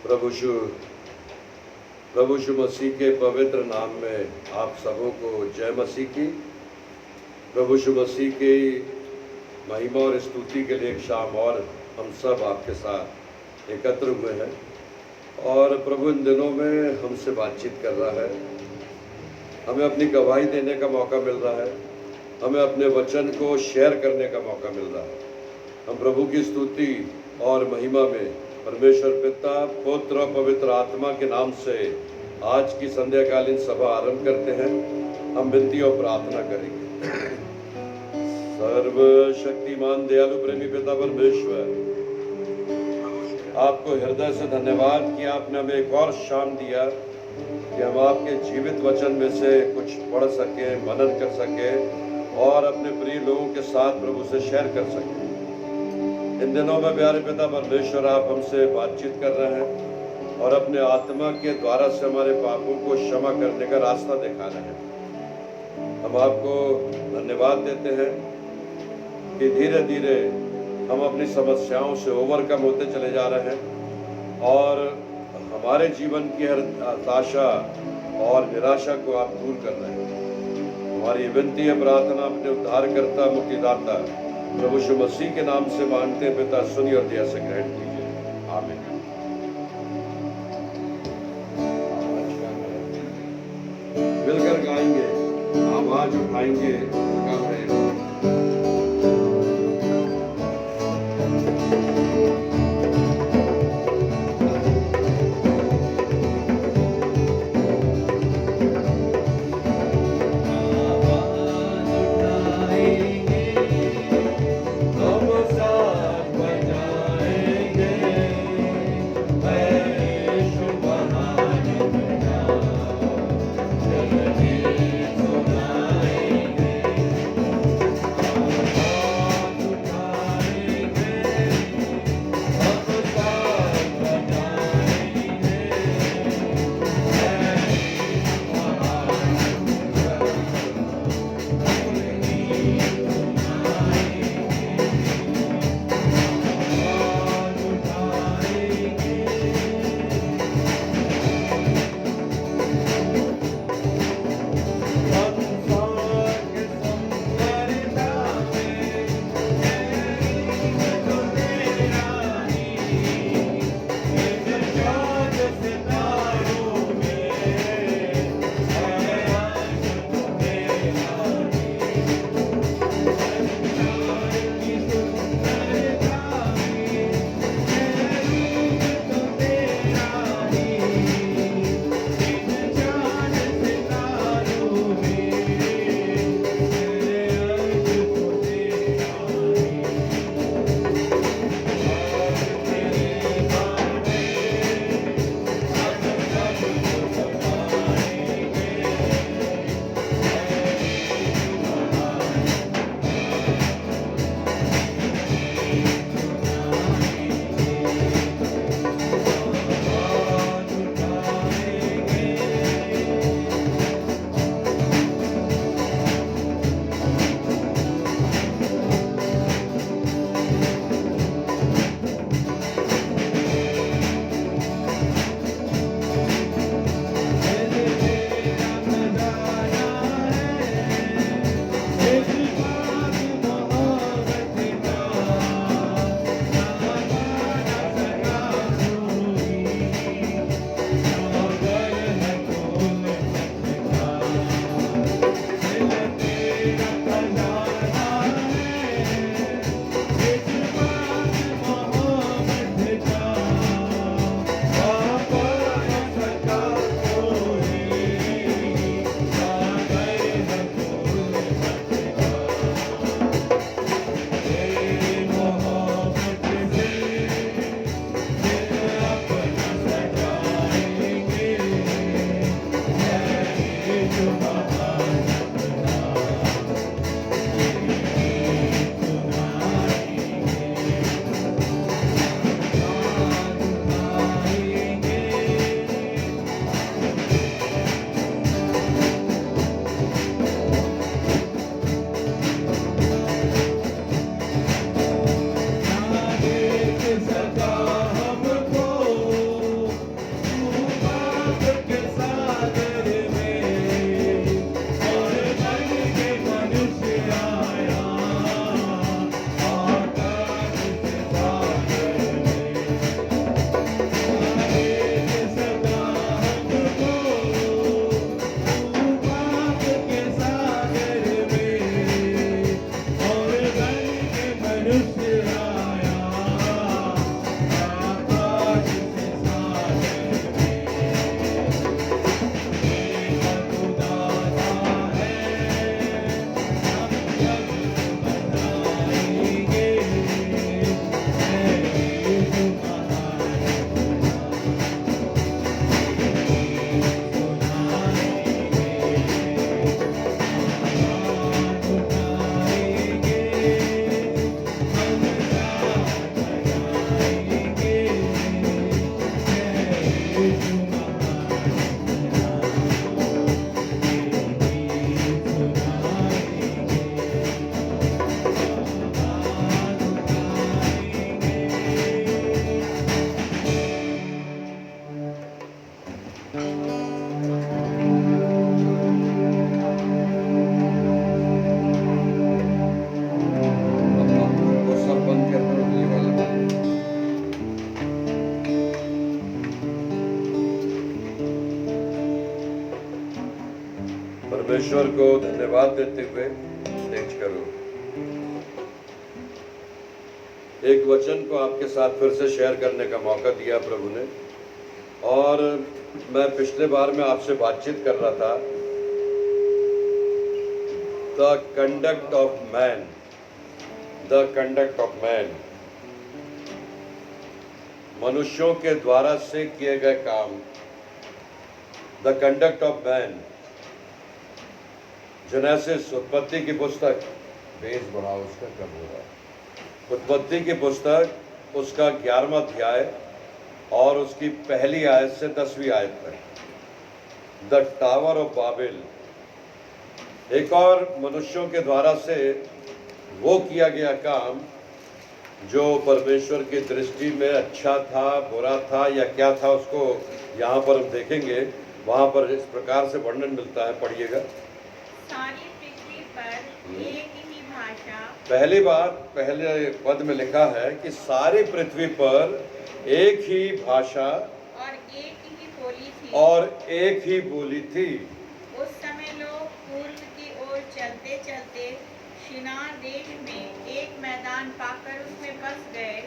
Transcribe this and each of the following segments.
प्रभु यीशु मसीह के पवित्र नाम में आप सबों को जय मसीह की। प्रभु यीशु मसीह की महिमा और स्तुति के लिए एक शाम और हम सब आपके साथ एकत्र हुए हैं और प्रभु इन दिनों में हमसे बातचीत कर रहा है। हमें अपनी गवाही देने का मौका मिल रहा है, हमें अपने वचन को शेयर करने का मौका मिल रहा है। हम प्रभु की स्तुति और महिमा में परमेश्वर पिता, पुत्र और पवित्र आत्मा के नाम से आज की संध्याकालीन सभा आरंभ करते हैं। हम विनती और प्रार्थना करेंगे। सर्वशक्तिमान दयालु प्रेमी पिता परमेश्वर, आपको हृदय से धन्यवाद कि आपने हमें एक और शाम दिया कि हम आपके जीवित वचन में से कुछ पढ़ सके, मनन कर सके और अपने प्रिय लोगों के साथ प्रभु से शेयर कर सके। इन दिनों में प्यारे पिता परमेश्वर, आप हमसे बातचीत कर रहे हैं और अपने आत्मा के द्वारा से हमारे पापों को क्षमा करने का रास्ता दिखा रहे हैं। हम आपको धन्यवाद देते हैं कि धीरे धीरे हम अपनी समस्याओं से ओवरकम होते चले जा रहे हैं और हमारे जीवन की हर हताशा और निराशा को आप दूर कर रहे हैं। हमारी विनती है, प्रार्थना अपने उद्धारकर्ता, मुक्तिदाता प्रभु यीशु मसीह के नाम से मांगते हैं पिता, सुनिए और दया से ग्रहण कीजिए। आमीन। मिलकर गाएंगे, आवाज उठाएंगे, गा रहे हैं। परमेश्वर को धन्यवाद देते हुए स्टेज करो। एक वचन को आपके साथ फिर से शेयर करने का मौका दिया प्रभु ने, और मैं पिछले बार में आपसे बातचीत कर रहा था the conduct of man, the conduct of man, मनुष्यों के द्वारा से किए गए काम, the conduct of man. Genesis उत्पत्ति की पुस्तक, बेस बढ़ाओ उसका कब हो रहा है, उत्पत्ति की पुस्तक उसका 11वां अध्याय और उसकी पहली आयत से 10वीं आयत तक, द टावर ऑफ बाबिल। एक और मनुष्यों के द्वारा से वो किया गया काम जो परमेश्वर की दृष्टि में अच्छा था, बुरा था या क्या था, उसको यहाँ पर हम देखेंगे। वहाँ पर इस प्रकार से वर्णन मिलता है, पढ़िएगा। सारी पृथ्वी पर एक ही भाषा, पहली बार पहले पद में लिखा है कि सारी पृथ्वी पर एक ही भाषा और एक ही बोली थी। और एक ही बोली थी। उस समय लोग पूर्व की ओर चलते चलते शिनार देश में एक मैदान पाकर उसमें बस गए।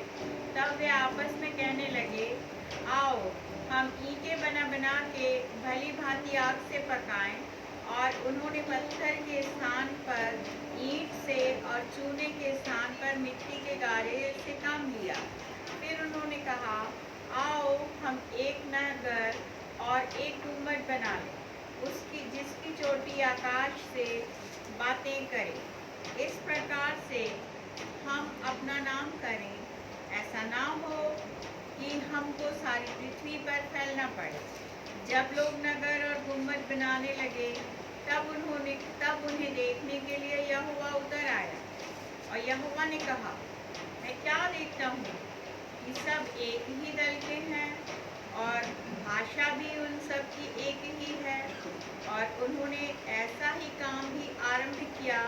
तब वे आपस में कहने लगे, आओ हम ईंटें बना बना के भली भांति आग से पकाएं। और उन्होंने पत्थर के स्थान पर ईंट से और चूने के स्थान पर मिट्टी के गारे से काम लिया। फिर उन्होंने कहा, आओ हम एक नगर और एक गुम्बद बना लें, उसकी जिसकी चोटी आकाश से बातें करें। इस प्रकार से हम अपना नाम करें, ऐसा ना हो कि हमको सारी पृथ्वी पर फैलना पड़े। जब लोग नगर और गुम्बद बनाने लगे तब उन्हें देखने के लिए यहोवा उतर आया। और यहोवा ने कहा, मैं क्या देखता हूँ कि सब एक ही दल के हैं और भाषा भी उन सब की एक ही है। और उन्होंने ऐसा ही काम भी आरंभ किया,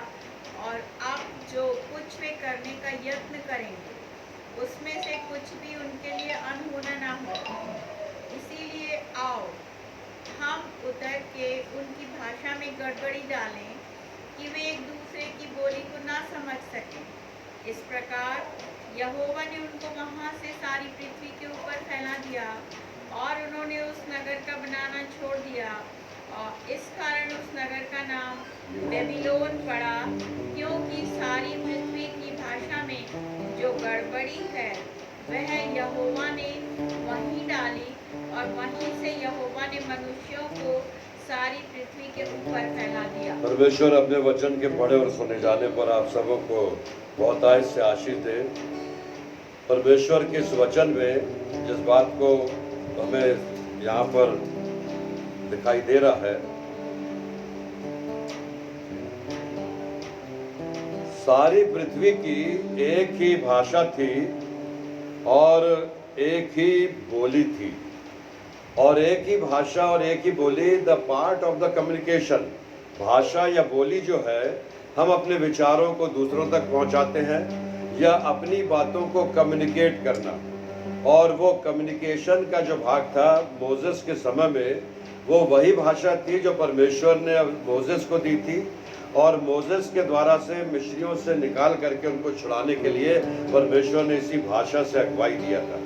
और अब जो कुछ वे करने का यत्न करेंगे उसमें से कुछ भी उनके लिए अनहोना ना हो। इसीलिए आओ हम उतर के उनकी भाषा में गड़बड़ी डालें कि वे एक दूसरे की बोली को ना समझ सकें। इस प्रकार यहोवा ने उनको वहाँ से सारी पृथ्वी के ऊपर फैला दिया, और उन्होंने उस नगर का बनाना छोड़ दिया। और इस कारण उस नगर का नाम बेबीलोन पड़ा, क्योंकि सारी पृथ्वी की भाषा में जो गड़बड़ी है वह यहोवा ने वहीं डाली, और वहीं से यहोवा ने मनुष्यों को सारी पृथ्वी के ऊपर फैला दिया। परमेश्वर अपने वचन के पढ़े और सुने जाने पर आप सबों को बहुतायत से आशीष दे। परमेश्वर के इस वचन में जिस बात को हमें यहाँ पर दिखाई दे रहा है, सारी पृथ्वी की एक ही भाषा थी और एक ही बोली थी। और एक ही भाषा और एक ही बोली, the part of the communication. भाषा या बोली जो है, हम अपने विचारों को दूसरों तक पहुंचाते हैं या अपनी बातों को कम्युनिकेट करना। और वो कम्युनिकेशन का जो भाग था मोसेस के समय में, वो वही भाषा थी जो परमेश्वर ने मोसेस को दी थी। और मोसेस के द्वारा से मिस्रियों से निकाल करके उनको छुड़ाने के लिए परमेश्वर ने इसी भाषा से अगुवाई दिया था।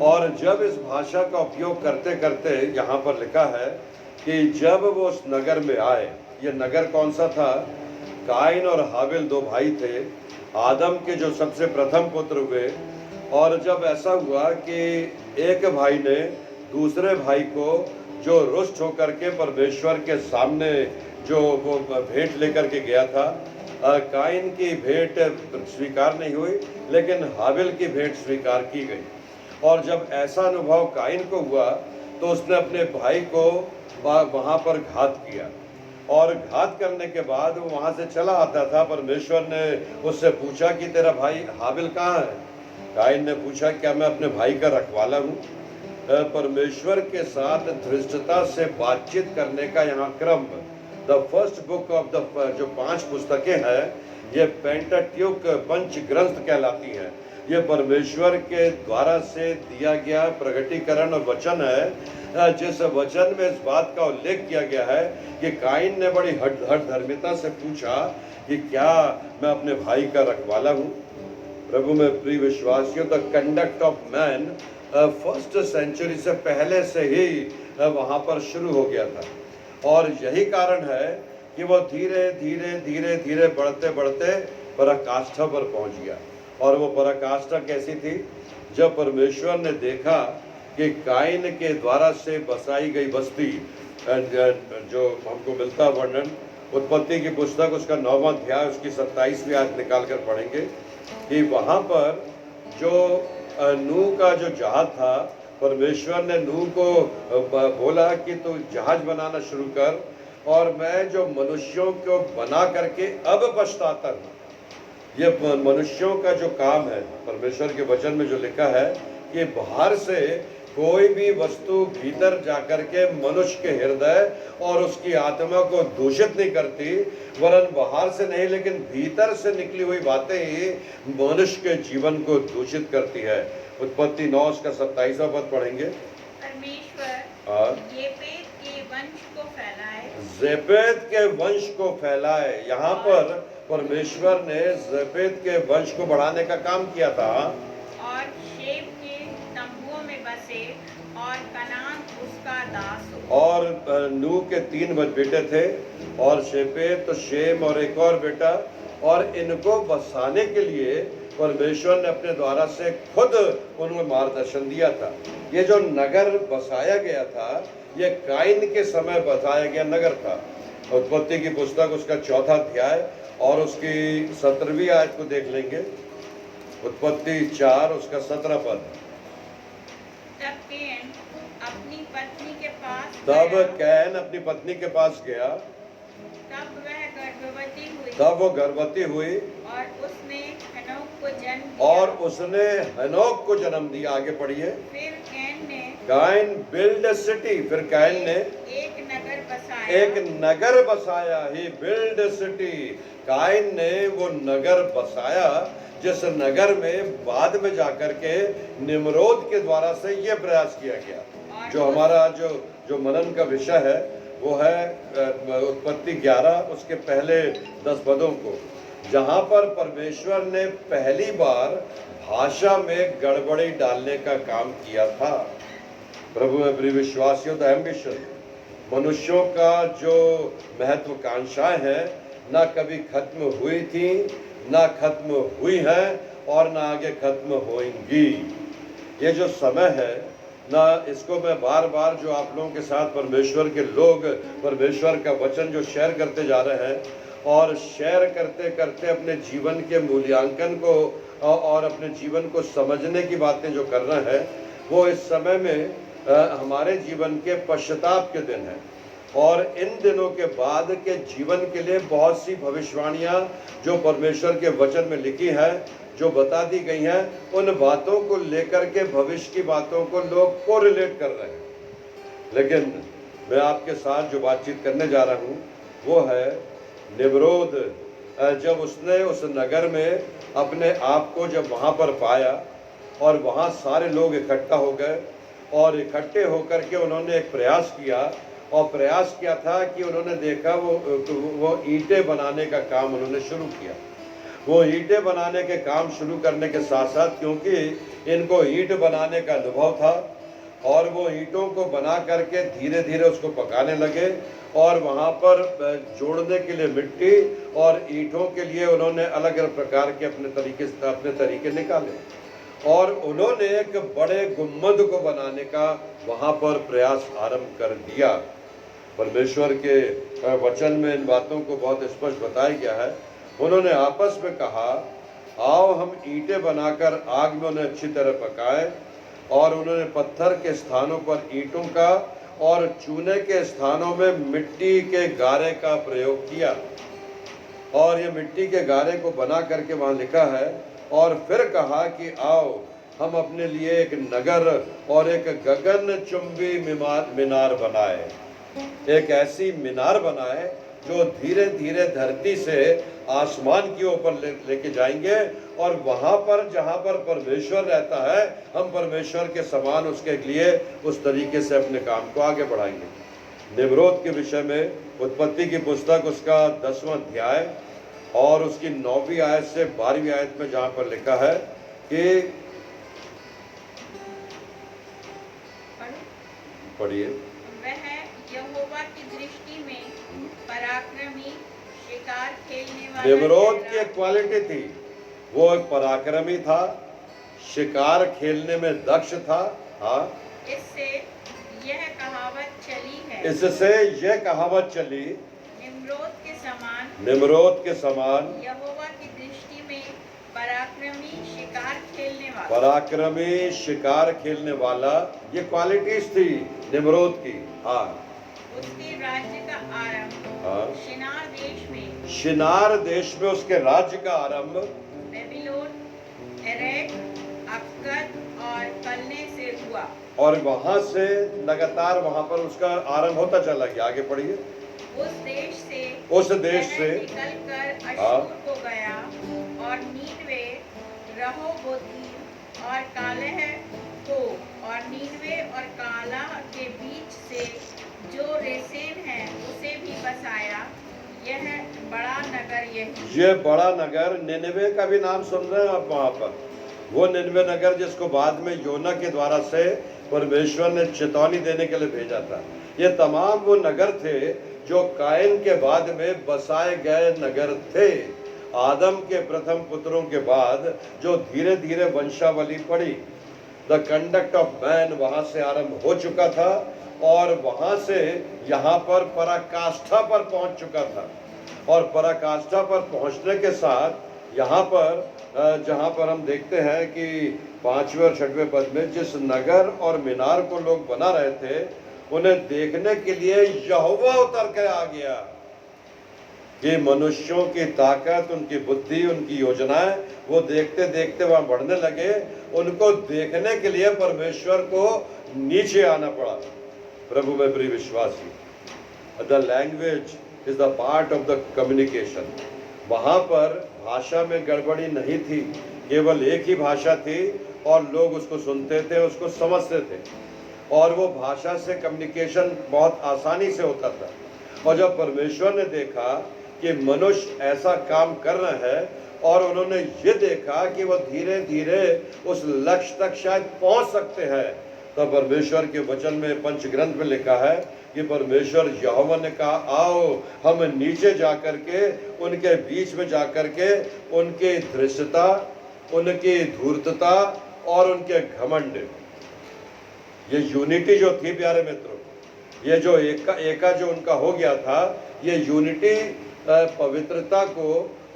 और जब इस भाषा का उपयोग करते करते यहाँ पर लिखा है कि जब वो उस नगर में आए, ये नगर कौन सा था? काइन और हाबिल दो भाई थे, आदम के जो सबसे प्रथम पुत्र हुए। और जब ऐसा हुआ कि एक भाई ने दूसरे भाई को, जो रुष्ट होकर के परमेश्वर के सामने जो वो भेंट लेकर के गया था, काइन की भेंट स्वीकार नहीं हुई, लेकिन हाबिल की भेंट स्वीकार की गई। और जब ऐसा अनुभव काइन को हुआ तो उसने अपने भाई को वहाँ पर घात किया। और घात करने के बाद वो वहाँ से चला आता था। परमेश्वर ने उससे पूछा कि तेरा भाई हाबिल कहाँ है? काइन ने पूछा, क्या मैं अपने भाई का रखवाला हूँ? परमेश्वर के साथ धृष्टता से बातचीत करने का यहाँ क्रम, the first book of the जो 5 पुस्तकें हैं, ये पेंटाट्यूक पंच ग्रंथ कहलाती हैं। ये परमेश्वर के द्वारा से दिया गया प्रगटीकरण और वचन है, जिस वचन में इस बात का उल्लेख किया गया है कि काइन ने बड़ी हठ धर्मिता से पूछा कि क्या मैं अपने भाई का रखवाला हूँ। प्रभु में प्रिय विश्वासियों, the conduct of man first century से पहले से ही वहाँ पर शुरू हो गया था, और यही कारण है कि वो धीरे धीरे धीरे धीरे बढ़ते बढ़ते पराकाष्ठा पर पहुंच गया। और वो पराकाष्ठा कैसी थी? जब परमेश्वर ने देखा कि काइन के द्वारा से बसाई गई बस्ती, जो हमको मिलता वर्णन उत्पत्ति की पुस्तक उसका 9वां अध्याय उसकी 27वीं आयत निकाल कर पढ़ेंगे कि वहाँ पर जो नूह का जो जहाज था, परमेश्वर ने नूह को बोला कि तू जहाज बनाना शुरू कर, और मैं जो मनुष्यों को बना करके अब पछताता हूँ। ये मनुष्यों का जो काम है, परमेश्वर के वचन में जो लिखा है कि बाहर से कोई भी वस्तु भीतर जाकर के मनुष्य के हृदय और उसकी आत्मा को दूषित नहीं करती, वरन बाहर से नहीं लेकिन भीतर से निकली हुई बातें ही मनुष्य के जीवन को दूषित करती है। उत्पत्ति 9 उसका 27वां पद पढ़ेंगे। परमेश्वर येपेत के वंश को फैलाए, जेपेत के वंश को फैलाए। यहाँ पर परमेश्वर ने जेपेत के वंश को बढ़ाने का काम किया था। और शेम के तंबुओं में बसे और कनान उसका दास हो। और नूह के 3 बेटे थे, और शेपेत तो शेम और एक और बेटा, और इनको बसाने के लिए परमेश्वर ने अपने द्वारा से खुद उनको मार्गदर्शन दिया था। ये जो नगर बसाया गया था, ये काइन के समय बसाया गया नगर था। उत्पत्ति की पुस्तक उसका 4वां अध्याय और उसकी 17वीं आयत को देख लेंगे। उत्पत्ति 4 उसका 17 पद। तब कैन अपनी पत्नी के पास तब गया, कैन अपनी पत्नी के पास गया, तब वो गर्भवती हुई और उसने हनोक को जन्म दिया। और उसने हनोक को जन्म दिया। आगे पढ़िए। फिर कैन ने काइन बिल्ड अ सिटी, फिर काइन ने एक नगर बसाया। एक नगर बसाया। ही बिल्ड अ सिटी। काइन ने वो नगर बसाया जिस नगर में बाद में जाकर के निम्रोद के द्वारा से ये प्रयास किया गया। जो हमारा जो मनन का विषय है वो है उत्पत्ति 11 उसके पहले 10 पदों को, जहाँ पर परमेश्वर ने पहली बार भाषा में गड़बड़ी डालने का काम किया था। प्रभु में प्रिय विश्वासियों, द एम्बिशन, मनुष्यों का जो महत्वाकांक्षाएं हैं ना कभी खत्म हुई थी, ना खत्म हुई है और ना आगे खत्म होंगी। ये जो समय है ना, इसको मैं बार बार जो आप लोगों के साथ परमेश्वर के लोग परमेश्वर का वचन जो शेयर करते जा रहे हैं, और शेयर करते करते अपने जीवन के मूल्यांकन को और अपने जीवन को समझने की बातें जो कर रहे हैं, वो इस समय में हमारे जीवन के पश्चाताप के दिन हैं। और इन दिनों के बाद के जीवन के लिए बहुत सी भविष्यवाणियाँ जो परमेश्वर के वचन में लिखी है, जो बता दी गई हैं, उन बातों को लेकर के भविष्य की बातों को लोग को रिलेट कर रहे हैं। लेकिन मैं आपके साथ जो बातचीत करने जा रहा हूँ वो है निम्रोद। जब उसने उस नगर में अपने आप को जब वहाँ पर पाया और वहाँ सारे लोग इकट्ठा हो गए, और इकट्ठे होकर के उन्होंने एक प्रयास किया, और प्रयास किया था कि उन्होंने देखा वो ईंटें बनाने का काम उन्होंने शुरू किया। वो ईंटें बनाने के काम शुरू करने के साथ साथ, क्योंकि इनको ईंट बनाने का अनुभव था, और वो ईंटों को बना करके धीरे धीरे उसको पकाने लगे, और वहाँ पर जोड़ने के लिए मिट्टी और ईंटों के लिए उन्होंने अलग अलग प्रकार के अपने तरीके निकाले, और उन्होंने एक बड़े गुम्बद को बनाने का वहाँ पर प्रयास आरंभ कर दिया। परमेश्वर के वचन में इन बातों को बहुत स्पष्ट बताया गया है। उन्होंने आपस में कहा, आओ हम ईंटें बनाकर आग में उन्हें अच्छी तरह पकाएं, और उन्होंने पत्थर के स्थानों पर ईंटों का और चूने के स्थानों में मिट्टी के गारे का प्रयोग किया, और ये मिट्टी के गारे को बना करके वहाँ लिखा है, और फिर कहा कि आओ हम अपने लिए एक नगर और एक गगन चुंबी मीनार बनाए। एक ऐसी मीनार बनाए जो धीरे धीरे धरती से आसमान की ऊपर लेके जाएंगे, और वहां पर जहां पर परमेश्वर रहता है, हम परमेश्वर के समान उसके लिए उस तरीके से अपने काम को आगे बढ़ाएंगे। निम्रोद के विषय में उत्पत्ति की पुस्तक उसका 10वां अध्याय और उसकी 9वीं आयत से 12वीं आयत में जहां पर लिखा है कि, पढ़िए। वह यहोवा की दृष्टि में पराक्रमी, शिकार खेलने वाला निम्रोद ठहरा। की एक क्वालिटी थी, वो एक पराक्रमी था, शिकार खेलने में दक्ष था। हाँ, इससे यह कहावत चली है, इससे यह कहावत चली, निम्रोद के समान, निम्रोद के समान यहोवा की दृष्टि में पराक्रमी, शिकार खेलने वाला। पराक्रमी, शिकार खेलने वाला, ये क्वालिटीज थी निम्रोद की। हाँ, उसके राज्य का आरंभ हाँ, शिनार देश में, शिनार देश में उसके राज्य का आरंभ बेबीलोन, एरेक, अक्कद और कलने से हुआ। और वहां से लगातार वहां पर उसका आरंभ होता चला गया। आगे पढ़िए। उस देश से से निकलकर हाँ। अश्शूर को गया और नीनवे, रहोबोतीम और कालह को, और नीनवे और काला के बीच से जो रेसेन है उसे भी बसाया। यह बड़ा नगर यही। ये बड़ा नगर, निनवे का भी नाम सुन रहे हैं आप वहां पर, वो निनवे नगर जिसको बाद में योना के द्वारा से परमेश्वर ने चेतावनी देने के लिए भेजा था। ये तमाम वो नगर थे जो कायन के बाद में बसाए गए नगर थे। आदम के प्रथम पुत्रों के बाद जो धीरे धीरे वंशावली पड़ी, द कंडक्ट ऑफ मैन वहां से आरंभ हो चुका था और वहां से यहाँ पर पराकाष्ठा पर पहुंच चुका था। और पराकाष्ठा पर पहुंचने के साथ यहाँ पर जहाँ पर हम देखते हैं कि 5वें और 6वें पद में जिस नगर और मीनार को लोग बना रहे थे, उन्हें देखने के लिए यहोवा उतर के आ गया। कि मनुष्यों की ताकत, उनकी बुद्धि, उनकी योजनाएं, वो देखते देखते वहां बढ़ने लगे। उनको देखने के लिए परमेश्वर को नीचे आना पड़ा। प्रभु में प्रिय विश्वासी, the language is the part of the communication. वहां पर भाषा में गड़बड़ी नहीं थी, केवल एक ही भाषा थी और लोग उसको सुनते थे, उसको समझते थे, और वो भाषा से कम्युनिकेशन बहुत आसानी से होता था। और जब परमेश्वर ने देखा कि मनुष्य ऐसा काम कर रहे हैं और उन्होंने ये देखा कि वो धीरे धीरे उस लक्ष्य तक शायद पहुंच सकते हैं, तो परमेश्वर के वचन में पंचग्रंथ में लिखा है कि परमेश्वर यहोवा ने कहा, आओ हम नीचे जाकर के उनके बीच में जाकर के उनकी धृष्टता, उनकी धूर्तता और उनके घमंड, ये यूनिटी जो थी प्यारे मित्रों, ये जो एका जो उनका हो गया था, ये यूनिटी पवित्रता को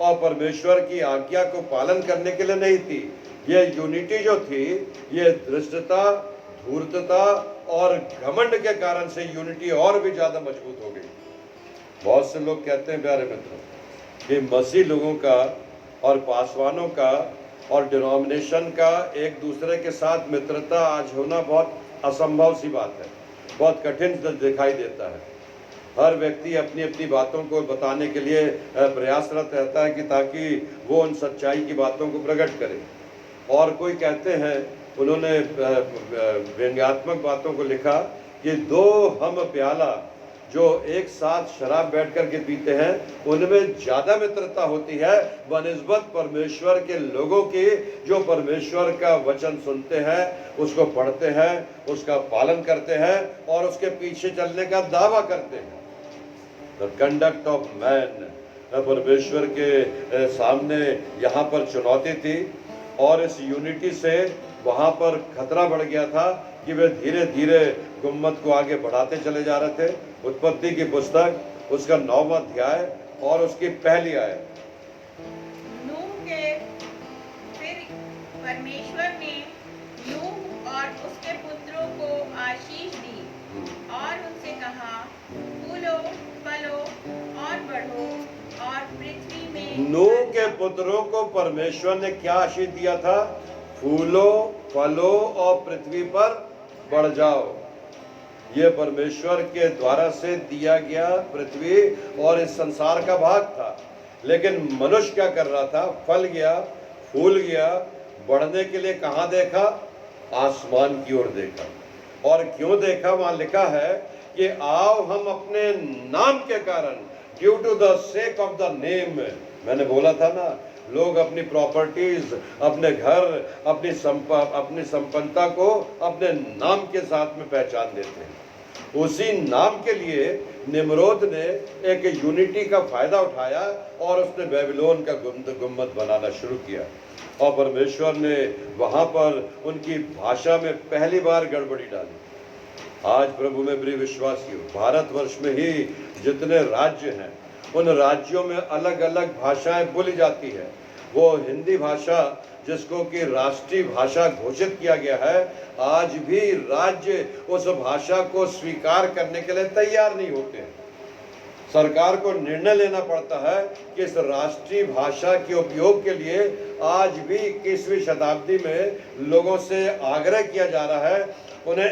और परमेश्वर की आज्ञा को पालन करने के लिए नहीं थी। ये यूनिटी जो थी, ये धृष्टता, धूर्तता और घमंड के कारण से यूनिटी और भी ज्यादा मजबूत हो गई। बहुत से लोग कहते हैं प्यारे मित्रों कि मसीह लोगों का और पासवानों का और डिनोमिनेशन का एक दूसरे के साथ मित्रता आज होना बहुत असंभव सी बात है, बहुत कठिन दिखाई देता है। हर व्यक्ति अपनी अपनी बातों को बताने के लिए प्रयासरत रहता है कि ताकि वो उन सच्चाई की बातों को प्रकट करे। और कोई कहते हैं, उन्होंने व्यंग्यात्मक बातों को लिखा कि दो हम प्याला जो एक साथ शराब बैठ करके पीते हैं, उनमें ज्यादा मित्रता होती है बनिस्बत परमेश्वर के लोगों की, जो परमेश्वर का वचन सुनते हैं, उसको पढ़ते हैं, उसका पालन करते हैं और उसके पीछे चलने का दावा करते हैं। द कंडक्ट ऑफ मैन परमेश्वर के सामने यहाँ पर चुनौती थी, और इस यूनिटी से वहाँ पर खतरा बढ़ गया था कि वे धीरे धीरे गुम्मत को आगे बढ़ाते चले जा रहे थे। उत्पत्ति की पुस्तक उसका 9वां अध्याय और उसकी पहली आयत। नूह के फिर परमेश्वर ने नूह और उसके पुत्रों को आशीष दी और उनसे कहा, फूलो, फलो और बढ़ो और पृथ्वी में। नूह के पुत्रों को परमेश्वर ने क्या आशीष दिया था? फूलो, फलो और पृथ्वी पर बढ़ जाओ। ये परमेश्वर के द्वारा से दिया गया पृथ्वी और इस संसार का भाग था। लेकिन मनुष्य क्या कर रहा था? फल गया, फूल गया, बढ़ने के लिए कहाँ देखा? आसमान की ओर देखा। और क्यों देखा? वहां लिखा है कि आओ हम अपने नाम के कारण, due to the sake of the name. मैंने बोला था ना, लोग अपनी प्रॉपर्टीज, अपने घर, अपनी संपन्नता को अपने नाम के साथ में पहचान देते हैं। उसी नाम के लिए निम्रोद ने एक यूनिटी का फायदा उठाया और उसने बेबीलोन का गुम्बद बनाना शुरू किया। और परमेश्वर ने वहां पर उनकी भाषा में पहली बार गड़बड़ी डाली। आज प्रभु में प्रिय विश्वासियों, भारतवर्ष में ही जितने राज्य हैं, उन राज्यों में अलग अलग भाषाएं बोली जाती है। वो हिंदी भाषा जिसको कि राष्ट्रीय भाषा घोषित किया गया है, आज भी राज्य उस भाषा को स्वीकार करने के लिए तैयार नहीं होते हैं। सरकार को निर्णय लेना पड़ता है कि इस राष्ट्रीय भाषा के उपयोग के लिए आज भी 21वीं शताब्दी में लोगों से आग्रह किया जा रहा है, उन्हें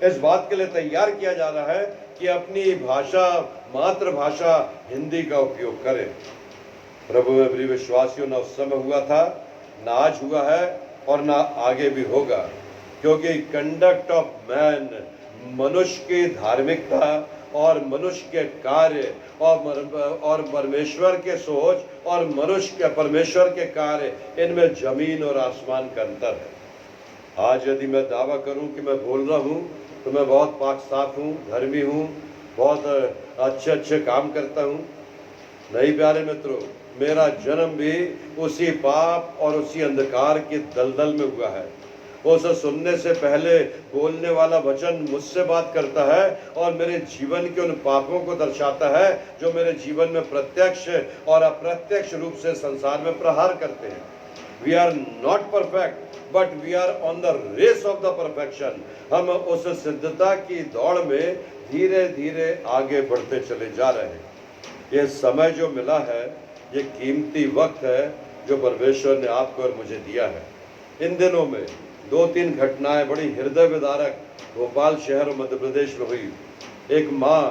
इस बात के लिए तैयार किया जा रहा है कि अपनी भाषा, मातृभाषा हिंदी का उपयोग करें। प्रभु में प्रिय विश्वासियों, न उस समय हुआ था, ना आज हुआ है और ना आगे भी होगा, क्योंकि कंडक्ट ऑफ मैन, मनुष्य की धार्मिकता और मनुष्य के कार्य और परमेश्वर के सोच और मनुष्य के परमेश्वर के कार्य, इनमें जमीन और आसमान का अंतर है। आज यदि मैं दावा करूं कि मैं बोल रहा हूं तो मैं बहुत पाक साफ हूं, धर्मी हूं, बहुत अच्छे अच्छे काम करता हूं, नहीं प्यारे मित्रों, मेरा जन्म भी उसी पाप और उसी अंधकार के दलदल में हुआ है। उसे सुनने से पहले बोलने वाला वचन मुझसे बात करता है और मेरे जीवन के उन पापों को दर्शाता है जो मेरे जीवन में प्रत्यक्ष और अप्रत्यक्ष रूप से संसार में प्रहार करते हैं। We are not perfect but we are on the race of the perfection. हम उस सिद्धता की दौड़ में धीरे धीरे आगे बढ़ते चले जा रहे हैं। ये समय जो मिला है, ये कीमती वक्त है जो परमेश्वर ने आपको और मुझे दिया है। इन दिनों में 2-3 घटनाएं बड़ी हृदय विदारक भोपाल शहर और मध्य प्रदेश में हुई। एक माँ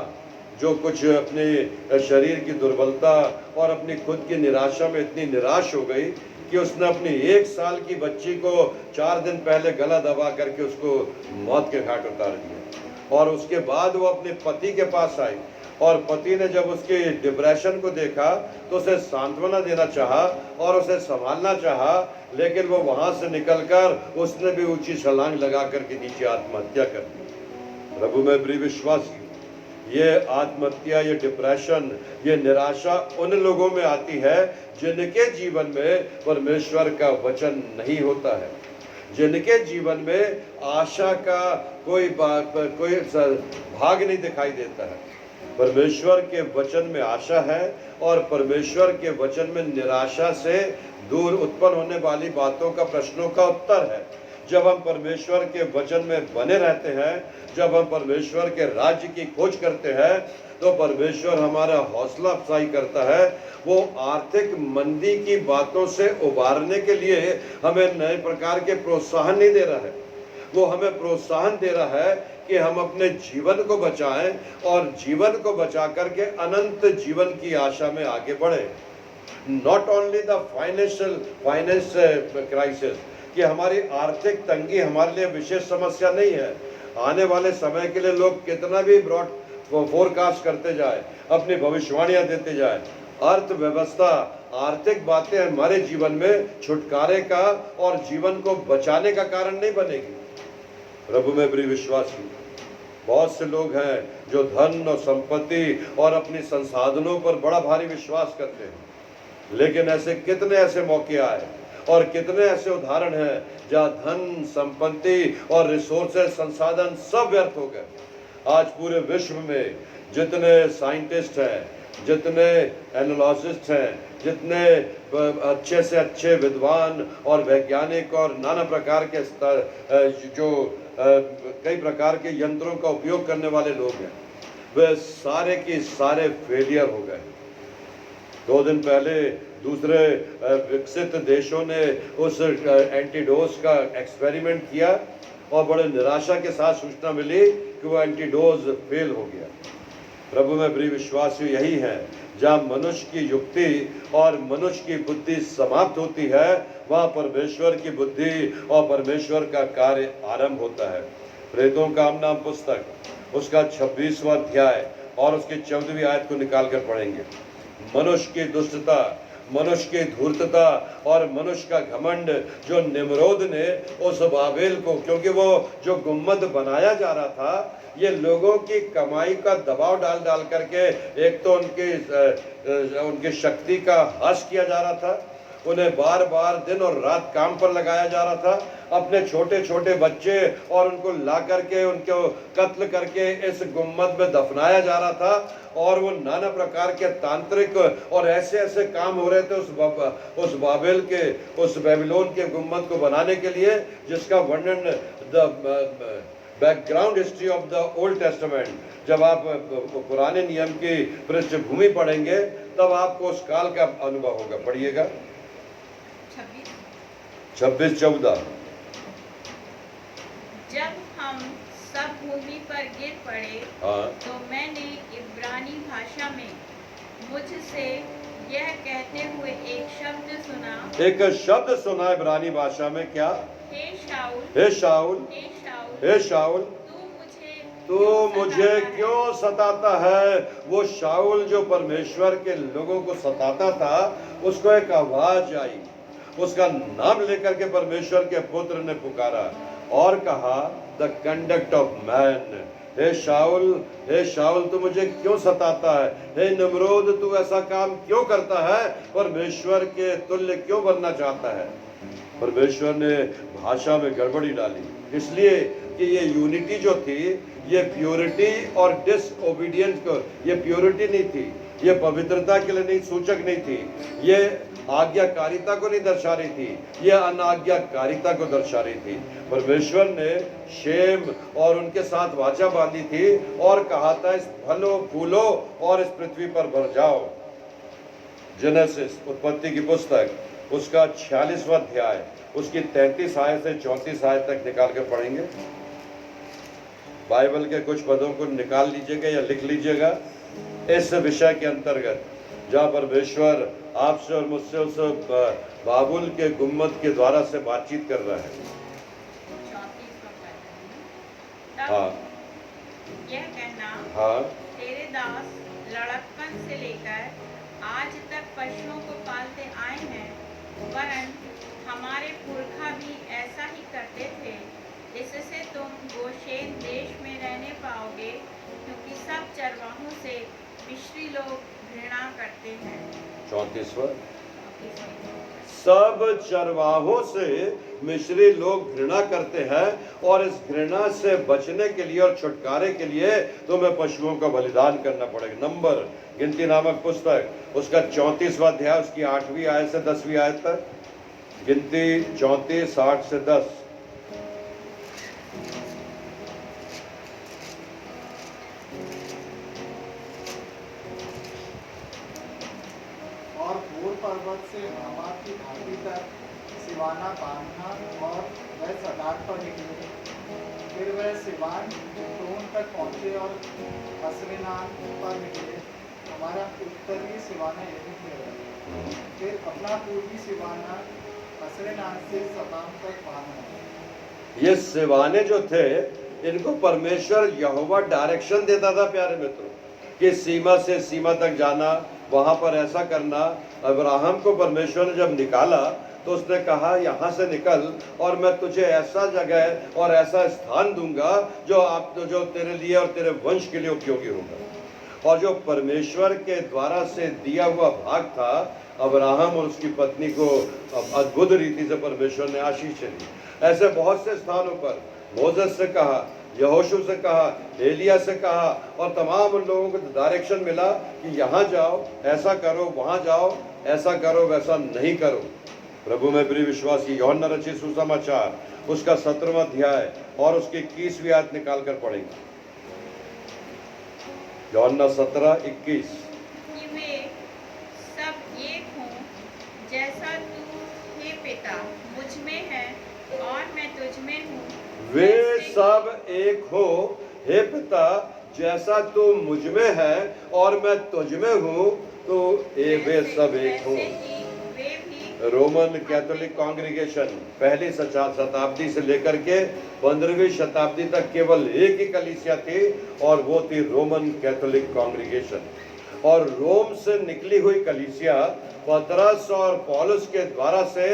जो कुछ अपने शरीर की दुर्बलता और अपनी खुद की निराशा में इतनी निराश हो गई कि उसने अपनी 1 साल की बच्ची को 4 दिन पहले गला दबा करके उसको मौत के घाट उतार दिया। और उसके बाद वो अपने पति के पास आई और पति ने जब उसके डिप्रेशन को देखा तो उसे सांत्वना देना चाहा और उसे संभालना चाहा, लेकिन वो वहां से निकलकर उसने भी ऊंची छलांग लगा करके नीचे आत्महत्या कर दी। प्रभु में प्रिय विश्वासी, ये आत्महत्या, ये डिप्रेशन, ये निराशा उन लोगों में आती है जिनके जीवन में परमेश्वर का वचन नहीं होता है, जिनके जीवन में आशा का कोई भाग नहीं दिखाई देता है। परमेश्वर के वचन में आशा है और परमेश्वर के वचन में निराशा से दूर उत्पन्न होने वाली बातों का, प्रश्नों का उत्तर है। जब हम परमेश्वर के वचन में बने रहते हैं, जब हम परमेश्वर के राज्य की खोज करते हैं, तो परमेश्वर हमारा हौसला अफजाई करता है। वो आर्थिक मंदी की बातों से उबारने के लिए हमें नए प्रकार के प्रोत्साहन नहीं दे रहा है, वो हमें प्रोत्साहन दे रहा है कि हम अपने जीवन को बचाएं और जीवन को बचा करके अनंत जीवन की आशा में आगे बढ़े। Not only the finance crisis, कि हमारी आर्थिक तंगी हमारे लिए विशेष समस्या नहीं है। आने वाले समय के लिए लोग कितना भी ब्रॉड फोरकास्ट करते जाए, अपनी भविष्यवाणियां देते जाए, अर्थव्यवस्था, आर्थिक बातें हमारे जीवन में छुटकारे का और जीवन को बचाने का कारण नहीं बनेगी। प्रभु में प्रिय विश्वासी, बहुत से लोग हैं जो धन और संपत्ति और अपनी संसाधनों पर बड़ा भारी विश्वास करते हैं, लेकिन ऐसे कितने ऐसे मौके आए और कितने ऐसे उदाहरण हैं जहाँ धन, संपत्ति और रिसोर्सेज, संसाधन सब व्यर्थ हो गए। आज पूरे विश्व में जितने साइंटिस्ट हैं, जितने एनालिस्ट हैं, जितने अच्छे से अच्छे विद्वान और वैज्ञानिक और नाना प्रकार के जो कई प्रकार के यंत्रों का उपयोग करने वाले लोग हैं, वे सारे के सारे फेलियर हो गए। 2 दिन पहले दूसरे विकसित देशों ने उस एंटीडोस का एक्सपेरिमेंट किया और बड़े निराशा के साथ सूचना मिली कि वो एंटीडोज फेल हो गया। प्रभु में प्रिय विश्वासियों, यही है जहाँ मनुष्य की युक्ति और मनुष्य की बुद्धि समाप्त होती है, वहाँ परमेश्वर की बुद्धि और परमेश्वर का कार्य आरंभ होता है। प्रेतों का नाम पुस्तक उसका 26वां अध्याय और उसकी 14वीं आयत को निकाल कर पढ़ेंगे। मनुष्य की दुष्टता, मनुष्य की धूर्तता और मनुष्य का घमंड, जो निम्रोद ने उस बाबेल को, क्योंकि वो जो गुम्मद बनाया जा रहा था, ये लोगों की कमाई का दबाव डाल डाल करके, एक तो उनकी शक्ति का ह्रास किया जा रहा था, उन्हें बार बार दिन और रात काम पर लगाया जा रहा था, अपने छोटे छोटे बच्चे और उनको ला करके उनको कत्ल करके इस गुम्मद में दफनाया जा रहा था, और वो नाना प्रकार के तांत्रिक और ऐसे ऐसे काम हो रहे थे उस बाबेल के, उस बेबीलोन के गुम्मद को बनाने के लिए, जिसका वर्णन the background history of the old testament, जब आप पुराने नियम की पृष्ठभूमि पढ़ेंगे तब आपको उस काल का अनुभव होगा। पढ़िएगा 26-14। जब हम सब भूमि पर गिर पड़े, तो मैंने इब्रानी भाषा में मुझसे यह कहते हुए एक शब्द सुना। एक शब्द सुना इब्रानी भाषा में, क्या? हे शाऊल, हे शाऊल, हे शाऊल, हे शाऊल, तू मुझे क्यों सताता है? वो शाऊल जो परमेश्वर के लोगों को सताता था, उसको एक आवाज आई, उसका नाम लेकर के परमेश्वर के पुत्र ने पुकारा और कहा, द कंडक्ट ऑफ मैन, हे शाऊल तू मुझे क्यों सताता है? हे निम्रोद, तू ऐसा काम क्यों करता है? परमेश्वर के तुल्य क्यों बनना चाहता है? परमेश्वर ने भाषा में गड़बड़ी डाली, इसलिए कि ये यूनिटी जो थी, ये प्योरिटी और डिसओबीडियंस को, ये प्योरिटी नहीं थी, ये पवित्रता के लिए नहीं, सूचक नहीं थी, ये आज्ञाकारिता को नहीं दर्शा रही थी, ये अनाज्ञाकारिता को दर्शा रही थी। परमेश्वर ने शेम और उनके साथ वाचा बांधी थी और कहा था, इस फलो फूलो और इस पृथ्वी पर भर जाओ। जेनेसिस, उत्पत्ति की पुस्तक, उसका 46वां अध्याय, उसकी 33 आयत से 34 आयत तक निकाल कर पढ़ेंगे। बाइबल के कुछ पदों को निकाल लीजिएगा या लिख लीजिएगा इस विषय के अंतर्गत, जहाँ परमेश्वर आपसे और मुझसे उस बाबुल के गुम्मद के द्वारा से बातचीत कर रहा है। हाँ, यह कहना, हाँ, तेरे दास लड़कपन से लेकर आज तक पशुओं को पालते आए हैं, वरन हमारे पुरखा भी ऐसा ही करते थे। इससे तुम गोशेन देश में रहने पाओगे, क्योंकि सब चरवाहों से मिस्री लोग घृणा करते हैं। 34वां, सब चरवाहों से मिस्री लोग घृणा करते हैं, और इस घृणा से बचने के लिए और छुटकारे के लिए तुम्हें पशुओं का बलिदान करना पड़ेगा। नंबर, गिनती नामक पुस्तक, उसका 34वां अध्याय, उसकी 8वीं आयत से 10वीं आयत तक। गिनती 34, 8 से 10। और भूर पर्वत से हमाद की घाटी तक सिवाना बांधना, और वह सदार पर निकले। फिर वह सिवान टोन तक पहुँचे और हसरेनान पर निकले। हमारा उत्तरी सिवाना यही है। फिर अपना पूर्वी सिवाना हसरेनान से सताम तक बांधना। ये सिवाने जो थे, इनको परमेश्वर यहोवा डायरेक्शन देता था प्यारे मित्रों, कि सीमा से सीमा तक जाना, वहां पर ऐसा करना। अब्राहम को परमेश्वर ने जब निकाला तो उसने कहा, यहाँ से निकल और मैं तुझे ऐसा जगह और ऐसा स्थान दूंगा जो तेरे लिए और तेरे वंश के लिए उपयोगी होगा। और जो परमेश्वर के द्वारा से दिया हुआ भाग था, अब्राहम और उसकी पत्नी को अद्भुत रीति से परमेश्वर ने आशीष दी। ऐसे बहुत से स्थानों पर मोसेस से कहा, यहोशू से कहा, एलिया से कहा, और तमाम उन लोगों को डायरेक्शन मिला कि यहाँ जाओ, ऐसा करो, वहाँ जाओ, ऐसा करो, वैसा नहीं करो। प्रभु में प्रिय विश्वासी, यूहन्ना रचित सुसमाचार, उसका 17वां अध्याय और उसकी 21वीं आयत निकाल कर पढ़ेंगे। यूहन्ना 17:21। कि वे सब एक हों, जैसा तू हे पिता मुझ में है और मैं तुझ में हूँ, वे सब एक हो, हे पिता, जैसा तू मुझ में है और मैं तुझ में हूँ, तो वे सब एक हो। वैसे ही वे भी रोमन कैथोलिक कांग्रीगेशन पहली शताब्दी से लेकर के 15वीं शताब्दी तक केवल एक ही कलीसिया थी, और वो थी रोमन कैथोलिक कांग्रीगेशन। और रोम से निकली हुई कलीसिया पतरस और पौलुस के द्वारा से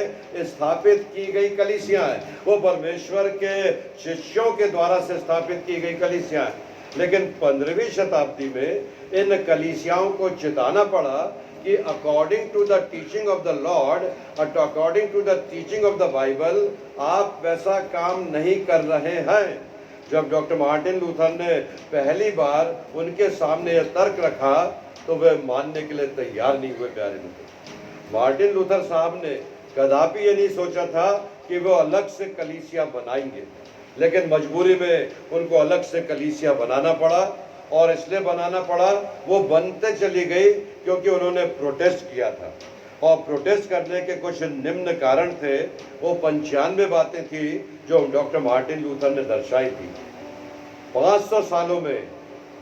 स्थापित की गई कलीसिया है, वो परमेश्वर के शिष्यों के द्वारा से स्थापित की गई कलीसिया है। लेकिन 15वीं शताब्दी में इन कलीसियाओं को चिताना पड़ा कि according to the teaching of the Lord, according to the teaching of the Bible, आप वैसा काम नहीं कर रहे हैं। जब डॉक्टर मार्टिन लूथर ने पहली बार उनके सामने यह तर्क रखा, तो वे मानने के लिए तैयार नहीं हुए। प्यारे मित्र, मार्टिन लूथर साहब ने कदापि ये नहीं सोचा था कि वो अलग से कलीसिया बनाएंगे, लेकिन मजबूरी में उनको अलग से कलीसिया बनाना पड़ा। और इसलिए बनाना पड़ा, वो बनते चली गई क्योंकि उन्होंने प्रोटेस्ट किया था, और प्रोटेस्ट करने के कुछ निम्न कारण थे। वो 95 बातें थी जो डॉक्टर मार्टिन लूथर ने दर्शाई थी। 500 सालों में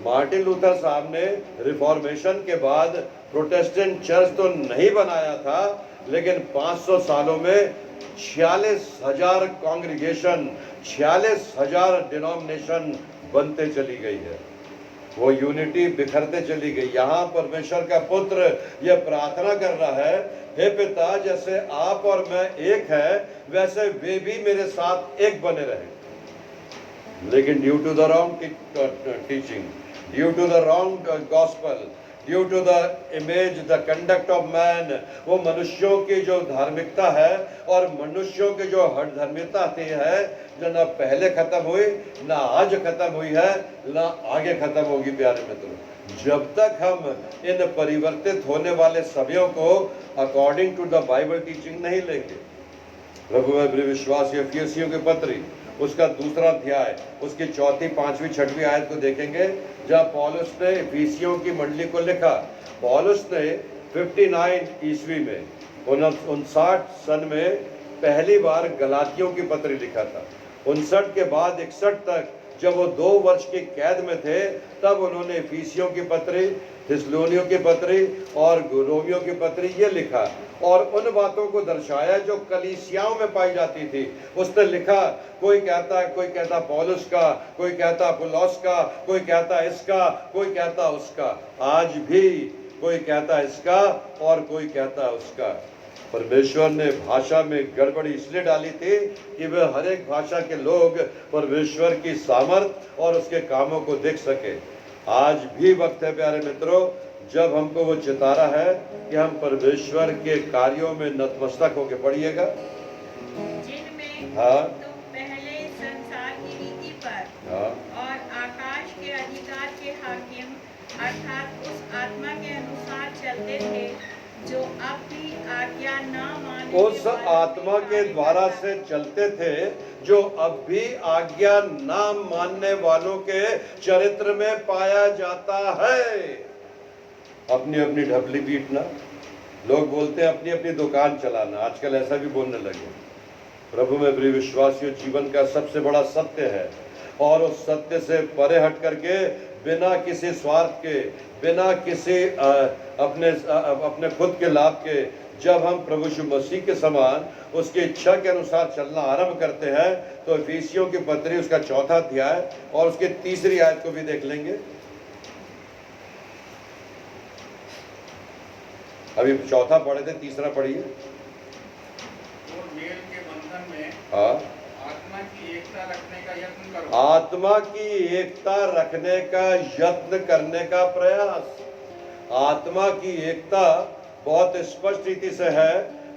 मार्टिन लूथर साहब ने रिफॉर्मेशन के बाद प्रोटेस्टेंट चर्च तो नहीं बनाया था, लेकिन 500 सालों में 46,000 कांग्रीगेशन, 46,000 डिनोमिनेशन बनते चली गई है। वो यूनिटी बिखरते चली गई। यहाँ परमेश्वर का पुत्र यह प्रार्थना कर रहा है, हे पिता, जैसे आप और मैं एक है, वैसे वे भी मेरे साथ एक बने रहे। लेकिन due to the wrong teaching, due to the wrong gospel, due to the image, the conduct of man, वो मनुष्यों की जो धार्मिकता है और मनुष्यों की जो हठधर्मिता थी है, जो ना पहले खत्म हुई, ना आज खत्म हुई है, ना आगे खत्म होगी। प्यारे मित्रों, जब तक हम इन परिवर्तित होने वाले सभ्यों को according to the Bible teaching नहीं लेंगे। प्रभु में प्रिय विश्वासी, एफिसियों के पत्री उसका 2 अध्याय, उसकी 4, 5, 6 आयत को देखेंगे, जहाँ पौलुस ने एफिसियों की मंडली को लिखा। पौलुस ने 59 ईस्वी में 59 सन में पहली बार गलातियों की पत्री लिखा था। 59 के बाद 61 तक जब वो 2 वर्ष की कैद में थे, तब उन्होंने एफिसियों की पत्री, थिस्सलुनियों की पत्री और रोमियों की पत्री ये लिखा, और उन बातों को दर्शाया जो कलीसियाओं में पाई जाती थी। उसने लिखा, कोई कहता पौलुस का, कोई कहता अपुल्लोस का, कोई कहता इसका, कोई कहता उसका। आज भी कोई कहता इसका और कोई कहता उसका। परमेश्वर ने भाषा में गड़बड़ी इसलिए डाली थी कि वह हर एक भाषा के लोग परमेश्वर की सामर्थ और उसके कामों को देख सके। आज भी वक्त है प्यारे मित्रों, जब हमको वो चिता रहा है कि हम परमेश्वर के कार्यों में नतमस्तक होकर पढ़िएगा। जिनमें हाँ, तुम पहले संसार की रीति पर हाँ, और आकाश के अधिकार के हाकिम अर्थात उस आत्मा के अनुसार चलते थे, जो अब भी आज्ञा न मानने उस आत्मा के द्वारा से चलते थे जो अब भी आज्ञा न मानने वालों के चरित्र में पाया जाता है। अपनी अपनी ढपली पीटना, लोग बोलते हैं अपनी अपनी दुकान चलाना, आजकल ऐसा भी बोलने लगे। प्रभु में प्रिय विश्वासियों, जीवन का सबसे बड़ा सत्य है, और उस सत्य से परे हट करके बिना किसी स्वार्थ के, बिना किसी अपने खुद के लाभ के, जब हम प्रभु यीशु मसीह के समान उसकी इच्छा के अनुसार चलना आरंभ करते हैं, तो एफिसियों की पत्री उसका 4 अध्याय और उसकी 3 आयत को भी देख लेंगे। अभी 4 पढ़े थे, 3 पढ़िए। और मेल के बंधन में हाँ, आत्मा की एकता रखने का यत्न करो। आत्मा की एकता रखने का यत्न करने का प्रयास। आत्मा की एकता बहुत स्पष्ट रीति से है,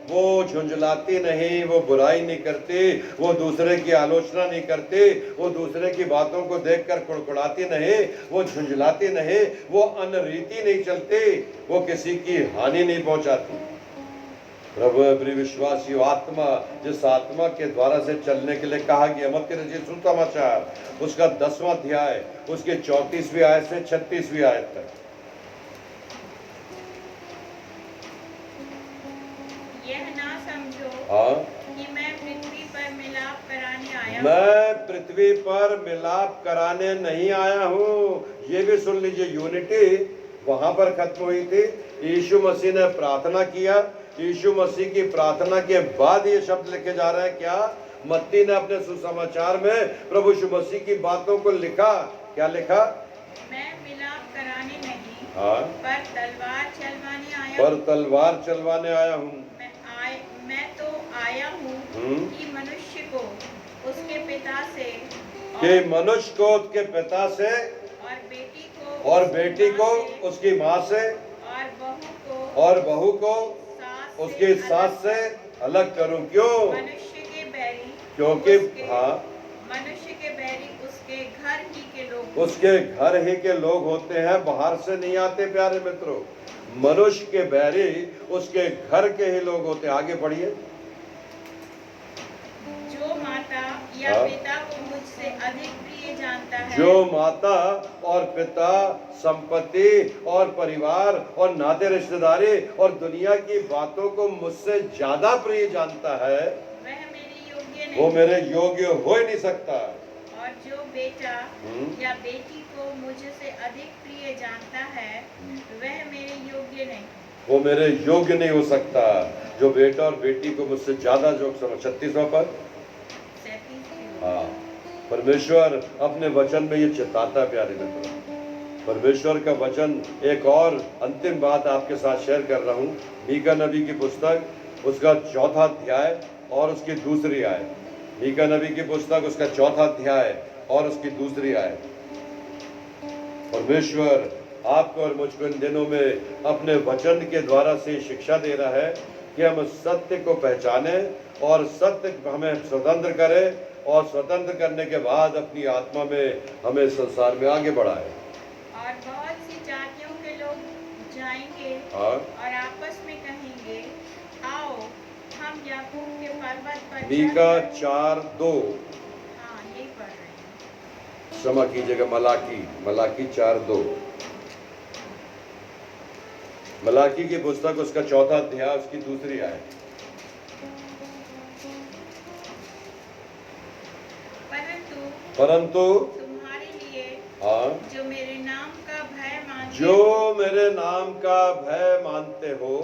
वो झुंझलाती नहीं, वो बुराई नहीं करती, वो दूसरे की आलोचना नहीं करती, वो दूसरे की बातों को देखकर कुड़कुड़ाती नहीं, वो झुंझलाती नहीं, वो अनरीति नहीं चलती, वो किसी की हानि नहीं पहुंचाती। प्रभु प्रिय विश्वासियों, आत्मा, जिस आत्मा के द्वारा से चलने के लिए कहा गया, मत्ती रचित सुसमाचार उसका 10वां अध्याय उसके 34वीं आयत से 36वीं आयत तक। यह ना समझो हाँ, कि मैं पृथ्वी पर मिलाप कराने आया आया हूँ। मैं पृथ्वी पर मिलाप कराने नहीं आया हूँ। ये भी सुन लीजिए, यूनिटी वहां पर खत्म हुई थी। यीशु मसीह ने प्रार्थना किया, यीशु मसीह की प्रार्थना के बाद ये शब्द लिखे जा रहे हैं। क्या मत्ती ने अपने सुसमाचार में प्रभु यीशु मसीह की बातों को लिखा? क्या लिखा? मैं मिलाप कराने नहीं, हाँ, पर तलवार चलवाने आया पर हूँ। तलवार चलवाने आया हूँ। मैं तो आया हूँ कि मनुष्य को उसके पिता से कि मनुष्य को उसके पिता से और बेटी को उसकी माँ से और बहू को उसकी सास से अलग करूं। क्यों? मनुष्य के बैरी, क्योंकि हाँ, मनुष्य के बैरी उसके घर ही के लोग, उसके घर ही के लोग होते हैं, बाहर से नहीं आते। प्यारे मित्रों, मनुष्य के बैरी उसके घर के ही लोग होते हैं। आगे पढ़िए। जो माता या हाँ। पिता को मुझसे अधिक प्रिय जानता है, जो माता और पिता, संपत्ति और परिवार और नाते रिश्तेदारी और दुनिया की बातों को मुझसे ज्यादा प्रिय जानता है, वह मेरे योग्य नहीं। वो मेरे योग्य हो ही नहीं सकता। और जो बेटा या बेटी को मुझसे अधिक प्रिय जानता है, वह मेरे योग्य नहीं। वो मेरे योग्य नहीं हो सकता। जो बेटा और बेटी को मुझसे ज्यादा जो 36वां पद। हाँ, परमेश्वर अपने वचन में ये चिताता है। प्यारे मित्रों, परमेश्वर का वचन, एक और अंतिम बात आपके साथ शेयर कर रहा हूँ। मीका नबी की पुस्तक, उसका 4था अध्याय और उसकी 2री आयत। मीका नबी की पुस्तक, उसका 4था अध्याय और उसकी 2री आयत। परमेश्वर आपको और मुझको इन दिनों में अपने वचन के द्वारा से शिक्षा दे रहा है कि हम सत्य को पहचाने और सत्य हमें स्वतंत्र करे, और स्वतंत्र करने के बाद अपनी आत्मा में हमें संसार में आगे बढ़ाए। और बहुत सी जातियों के लोग जाएंगे और आपस में कहेंगे, आओ हम याकूब के पर्वत पर मीका 4:2। हाँ, यही पढ़ रहे हैं। क्षमा कीजिएगा, मलाकी 4:2। मलाकी की पुस्तक, उसका 4था अध्याय, उसकी 2री आयत। परंतु तुम्हारे लिए हाँ, जो मेरे नाम का भय मानते जो मेरे नाम का भय मानते हो,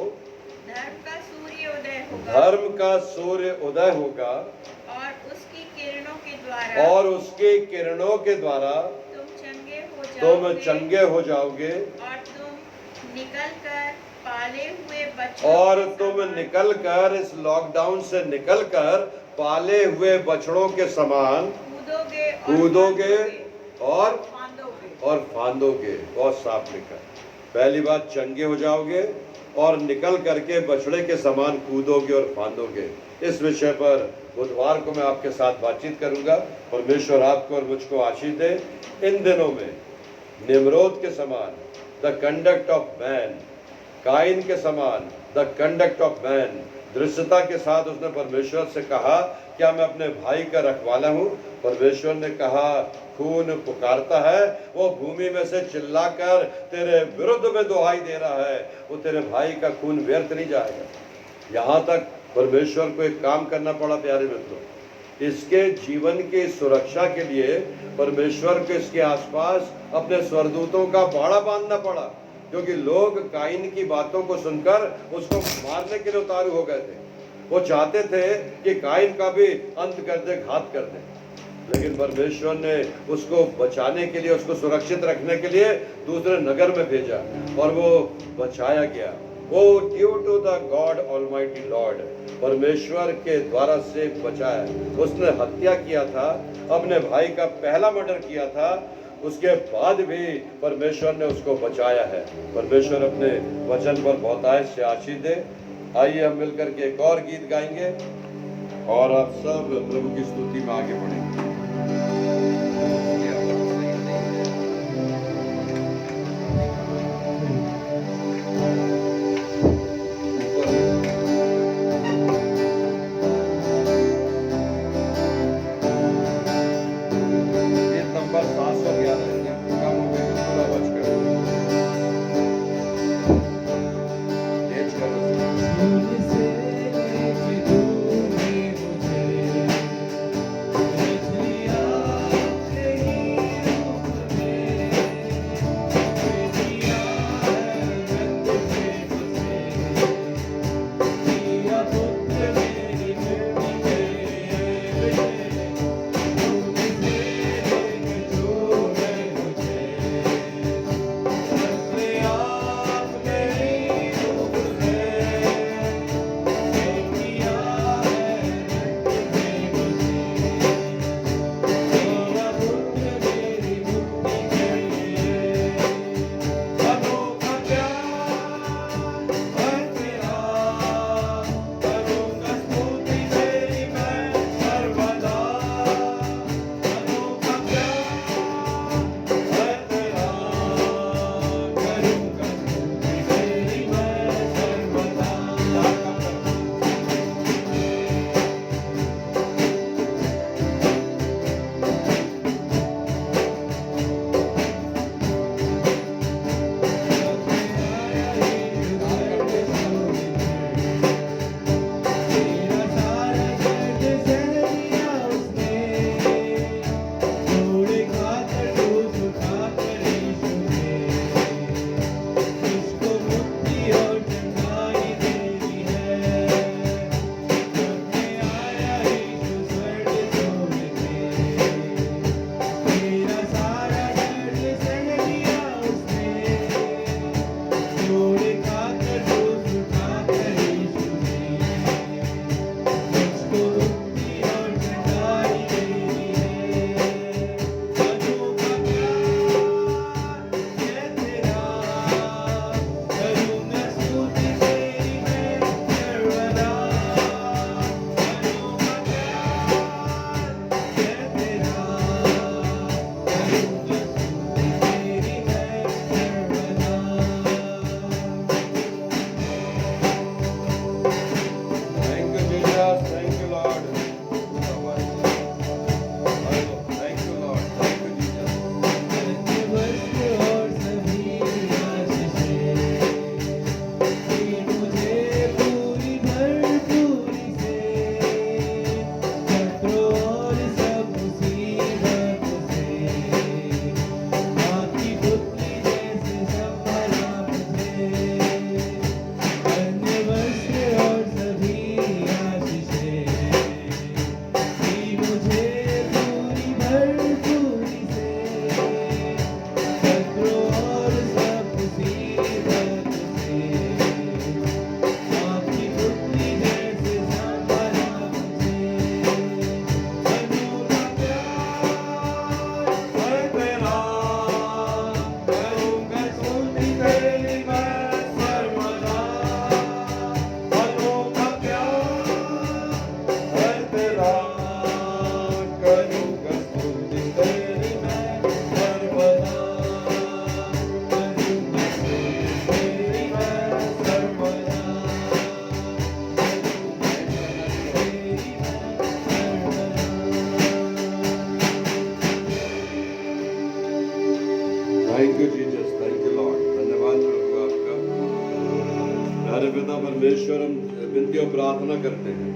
धर्म का सूर्य उदय होगा, धर्म का सूर्य उदय होगा, और उसकी किरणों के द्वारा, और उसकी किरणों के द्वारा तुम चंगे हो जाओगे, और तुम निकलकर पाले हुए बच्चों और के तुम समान निकलकर इस लॉकडाउन से निकलकर पाले हुए बछड़ों के समान कूदोगे और फांदोगे। बहुत साफ लिखा। पहली बात, चंगे हो जाओगे और निकल करके बछड़े के समान कूदोगे और फांदोगे। इस विषय पर बुधवार को मैं आपके साथ बातचीत करूंगा। परमेश्वर आपको और मुझको आशीष दे। इन दिनों में निम्रोद के समान the conduct of man, Cain के समान द कंडक्ट ऑफ मैन, दृश्यता के साथ उसने परमेश्वर से कहा, क्या मैं अपने भाई का रखवाला हूँ? परमेश्वर ने कहा, खून पुकारता है, वो भूमि में से चिल्लाकर तेरे विरुद्ध में दुहाई दे रहा है, वो तेरे भाई का खून व्यर्थ नहीं जाएगा। यहाँ तक परमेश्वर को एक काम करना पड़ा। प्यारे मित्रों, इसके जीवन की सुरक्षा के लिए परमेश्वर को इसके आसपास अपने स्वर्गदूतों का बाड़ा बांधना पड़ा, क्योंकि लोग काइन की बातों को सुनकर उसको मारने के लिए उतारू हो गए थे। वो चाहते थे कि काइन का भी अंत कर दे, घात कर दे, लेकिन परमेश्वर ने उसको बचाने के लिए, उसको सुरक्षित रखने के लिए दूसरे नगर में भेजा और वो बचाया गया। वो due to the God almighty Lord, परमेश्वर के द्वारा से बचाया। उसने हत्या किया था, अपने भाई का पहला मर्डर किया था, उसके बाद भी परमेश्वर ने उसको बचाया है। परमेश्वर अपने वचन पर बहुतायत से आशीष दे। आइए हम मिलकर के एक और गीत गाएंगे और आप सब प्रभु की स्तुति में आगे बढ़ेंगे। नंबर 711 कम हो गई, थोड़ा बच कर तेज करो। Thank you Jesus, thank you Lord. धन्यवाद प्रभु आपका। प्यारे पिता परमेश्वर, हम विनती और प्रार्थना करते हैं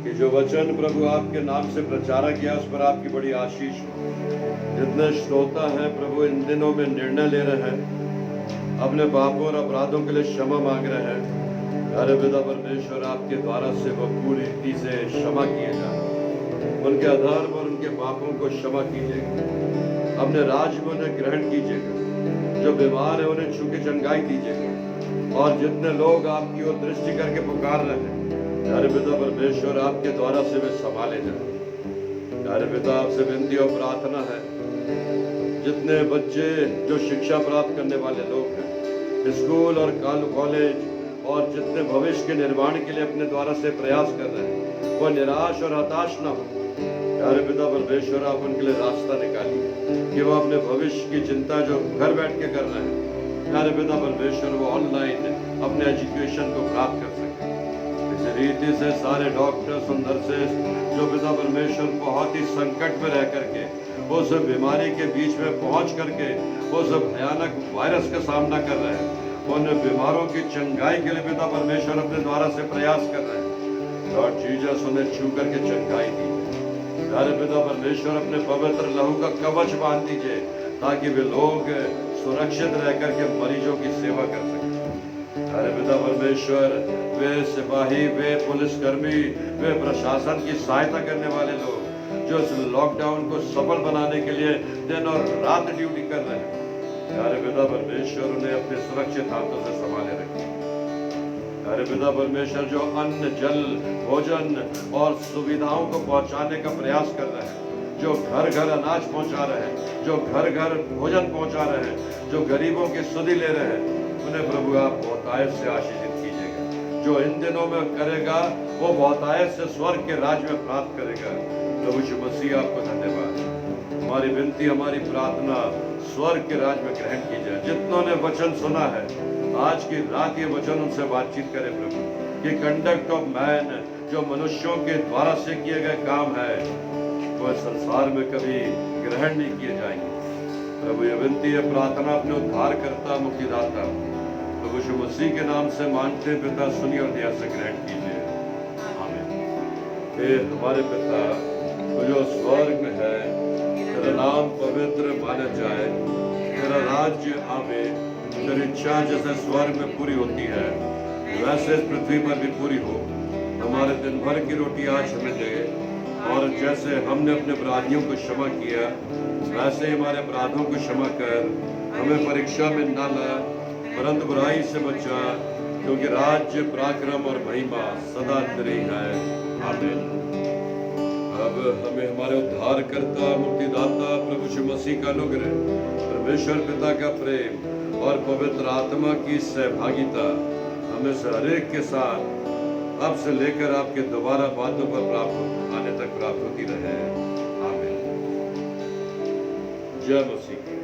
कि जो वचन प्रभु आपके नाम से प्रचारा किया उस पर आपकी बड़ी आशीष हो। जितने श्रोता हैं प्रभु इन दिनों में निर्णय ले रहे हैं, अपने पापों और अपराधों के लिए क्षमा मांग रहे हैं, प्यारे पिता परमेश्वर आपके द्वारा से वो पूरी रीति से क्षमा किए जाए। उनके अधर्म और उनके पापों को क्षमा कीजिएगा। अपने राज्य में उन्हें ग्रहण कीजिएगा। जो बीमार है उन्हें छू के चंगाई दीजिएगा। और जितने लोग आपकी ओर दृष्टि करके पुकार रहे हैं, प्यारे पिता परमेश्वर आपके द्वारा से वे संभाले जाए। प्यारे पिता आपसे विनती और प्रार्थना है, जितने बच्चे जो शिक्षा प्राप्त करने वाले लोग हैं, स्कूल और कॉलेज और जितने भविष्य के निर्माण के लिए अपने द्वारा से प्रयास कर रहे हैं, वो निराश और हताश न हो। प्यारे पिता परमेश्वर आप उनके लिए रास्ता निकालिए कि वो अपने भविष्य की चिंता जो घर बैठ के कर रहे हैं, प्यारे पिता परमेश्वर वो ऑनलाइन अपने एजुकेशन को प्राप्त कर सके। इस रीति से सारे डॉक्टर्स और नर्सेस जो पिता परमेश्वर बहुत ही संकट में रह करके वो सब बीमारी के बीच में पहुंच करके वो सब भयानक वायरस का सामना कर रहे हैं, उन बीमारों की चंगाई के लिए पिता परमेश्वर अपने द्वारा से प्रयास कर रहे हैं। लॉर्ड जीसस उन्हें छू करके चंगाई दीजिए। प्यारे पिता परमेश्वर अपने पवित्र लहू का कवच बांध दीजिए ताकि वे लोग सुरक्षित रह करके मरीजों की सेवा कर सकें। प्यारे पिता परमेश्वर वे सिपाही, वे पुलिसकर्मी, वे प्रशासन की सहायता करने वाले लोग जो इस लॉकडाउन को सफल बनाने के लिए दिन और रात ड्यूटी कर रहे हैं, प्यारे पिता परमेश्वर उन्हें अपने सुरक्षित हाथों से संभाले रखें। प्यारे पिता परमेश्वर जो अन्न, जल, भोजन और सुविधाओं को पहुंचाने का प्रयास कर रहे हैं, जो घर घर अनाज पहुंचा रहे हैं, जो घर घर भोजन पहुंचा रहे हैं, जो गरीबों की सुधि ले रहे हैं, उन्हें प्रभु आप बहुतायत से आशीषित कीजिएगा। जो इन दिनों में करेगा वो बहुतायत से स्वर्ग के राज्य में प्राप्त करेगा। प्रभु यीशु मसीह आपको धन्यवाद। हमारी विनती, हमारी प्रार्थना स्वर्ग के राज्य में ग्रहण की जाए। जितनों ने वचन सुना है आज की रात ये वचन उनसे बातचीत करें प्रभु कि कंडक्ट ऑफ मैन जो मनुष्यों के द्वारा से किए गए काम है वो संसार में कभी ग्रहण नहीं किए जाएंगे। प्रभु ये विनती है, प्रार्थना अपने उद्धारकर्ता मुक्तिदाता प्रभु यीशु मसीह के नाम से मांगते पिता, सुनिए और दया से ग्रहण कीजिए। आमीन। हे हमारे पिता जो स्वर्ग में है, तेरा नाम पवित्र माना जाए, तेरा राज्य आवे, तेरी इच्छा जैसे स्वर्ग में पूरी होती है वैसे इस पृथ्वी पर भी पूरी हो। हमारे दिन भर की रोटी आज हमें दे, और जैसे हमने अपने अपराधियों को क्षमा किया वैसे हमारे अपराधों को क्षमा कर। हमें परीक्षा में न ला परंतु बुराई से बचा, क्योंकि राज्य, पराक्रम और महिमा सदा तेरी है। आमीन। अब हमें हमारे उद्धारकर्ता मुक्तिदाता प्रभु यीशु मसीह का अनुग्रह, परमेश्वर पिता का प्रेम और पवित्र आत्मा की सहभागिता हमें से हरेक के साथ अब से लेकर आपके दोबारा बातों पर आने तक प्राप्त होती रहे। आमीन। जय मसीह।